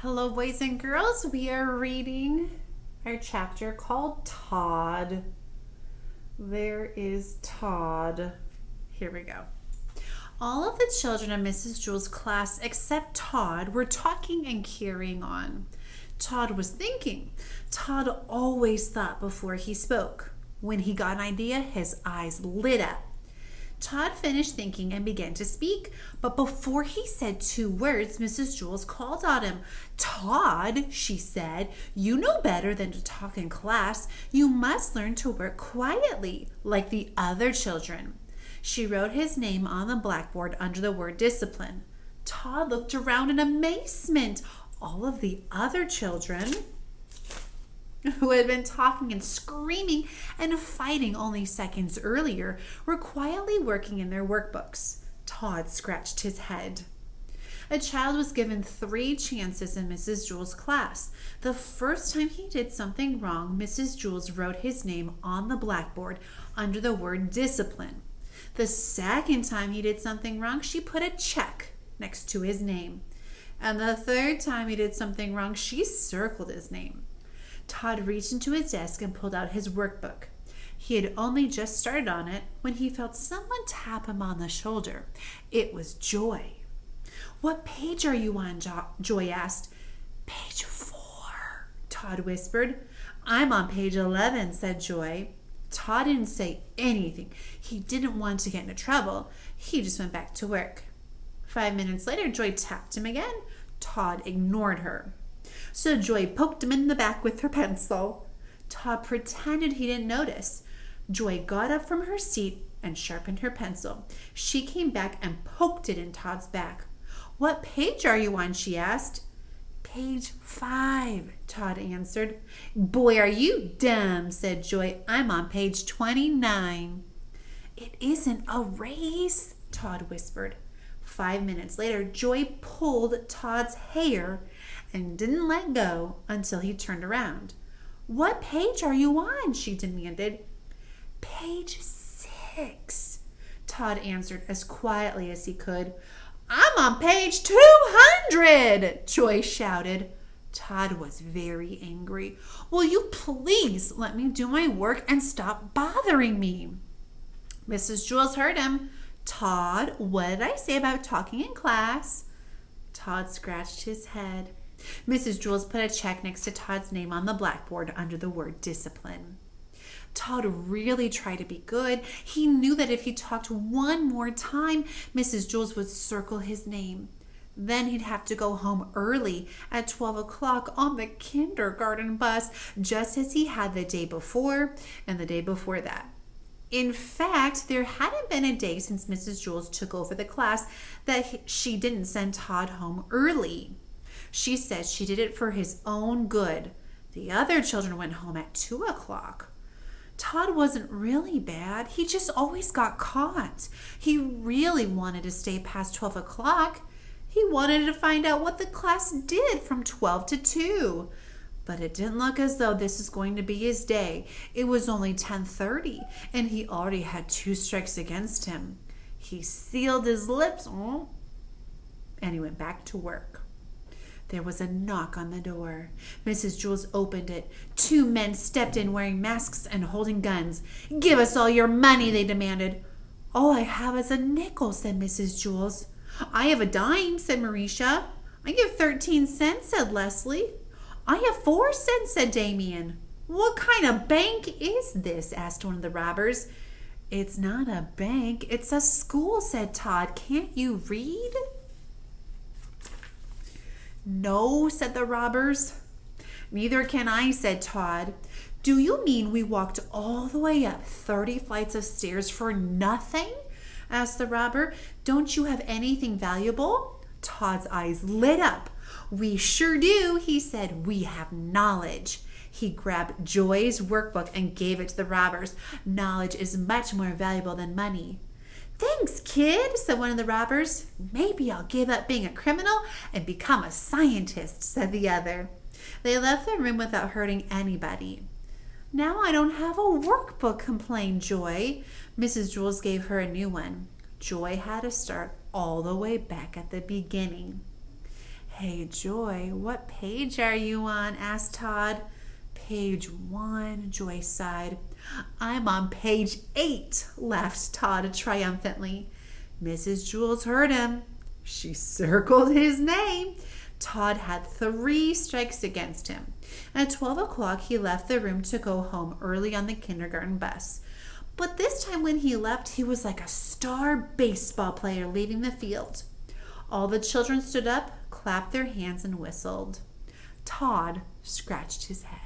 Hello, boys and girls. We are reading our chapter called Todd. There is Todd. Here we go. All of the children of Mrs. Jewell's class except Todd were talking and carrying on. Todd was thinking. Todd always thought before he spoke. When he got an idea, his eyes lit up. Todd finished thinking and began to speak, but before he said 2 words, Mrs. Jewell called on him. "Todd," she said, "you know better than to talk in class. You must learn to work quietly, like the other children." She wrote his name on the blackboard under the word discipline. Todd looked around in amazement. All of the other children who had been talking and screaming and fighting only seconds earlier were quietly working in their workbooks. Todd scratched his head. A child was given 3 chances in Mrs. Jewell's class. The first time he did something wrong, Mrs. Jewell wrote his name on the blackboard under the word discipline. The second time he did something wrong, she put a check next to his name. And the third time he did something wrong, she circled his name. Todd reached into his desk and pulled out his workbook. He had only just started on it when he felt someone tap him on the shoulder. It was Joy. "What page are you on?" Joy asked. "Page 4, Todd whispered. "I'm on page 11, said Joy. Todd didn't say anything. He didn't want to get into trouble. He just went back to work. 5 minutes later, Joy tapped him again. Todd ignored her. So Joy poked him in the back with her pencil. Todd pretended he didn't notice. Joy got up from her seat and sharpened her pencil. She came back and poked it in Todd's back. "What page are you on?" she asked. "Page 5, Todd answered. "Boy, are you dumb," said Joy. "I'm on page 29. "It isn't a race," Todd whispered. 5 minutes later, Joy pulled Todd's hair and didn't let go until he turned around. "What page are you on?" she demanded. "Page 6, Todd answered as quietly as he could. "I'm on page 200, Joy shouted. Todd was very angry. "Will you please let me do my work and stop bothering me?" Mrs. Jewell heard him. "Todd, what did I say about talking in class?" Todd scratched his head. Mrs. Jewell put a check next to Todd's name on the blackboard under the word discipline. Todd really tried to be good. He knew that if he talked one more time, Mrs. Jewell would circle his name. Then he'd have to go home early at 12 o'clock on the kindergarten bus, just as he had the day before and the day before that. In fact, there hadn't been a day since Mrs. Jewell took over the class that she didn't send Todd home early. She said she did it for his own good. The other children went home at 2 o'clock. Todd wasn't really bad. He just always got caught. He really wanted to stay past 12 o'clock. He wanted to find out what the class did from 12 to 2. But it didn't look as though this is going to be his day. It was only 10:30, and he already had 2 strikes against him. He sealed his lips, and he went back to work. There was a knock on the door. Mrs. Jewell opened it. 2 men stepped in wearing masks and holding guns. "Give us all your money," they demanded. "All I have is a nickel," said Mrs. Jewell. "I have a dime," said Marisha. "I give 13 cents, said Leslie. "I have 4 cents, said Damien. "What kind of bank is this?" asked one of the robbers. "It's not a bank, it's a school," said Todd. "Can't you read?" "No," said the robbers. "Neither can I," said Todd. "Do you mean we walked all the way up 30 flights of stairs for nothing?" asked the robber. "Don't you have anything valuable?" Todd's eyes lit up. "We sure do," he said. "We have knowledge." He grabbed Joy's workbook and gave it to the robbers. "Knowledge is much more valuable than money." "Thanks, kid," said one of the robbers. "Maybe I'll give up being a criminal and become a scientist," said the other. They left the room without hurting anybody. "Now I don't have a workbook," complained Joy. Mrs. Jewell gave her a new one. Joy had to start all the way back at the beginning. Hey, Joy, what page are you on? Asked Todd. Page 1, Joy sighed. I'm on page 8, laughed Todd triumphantly. Mrs. Jules heard him. She circled his name. Todd had 3 strikes against him. At 12 o'clock, he left the room to go home early on the kindergarten bus. But this time when he left, he was like a star baseball player leaving the field. All the children stood up, clapped their hands, and whistled. Todd scratched his head.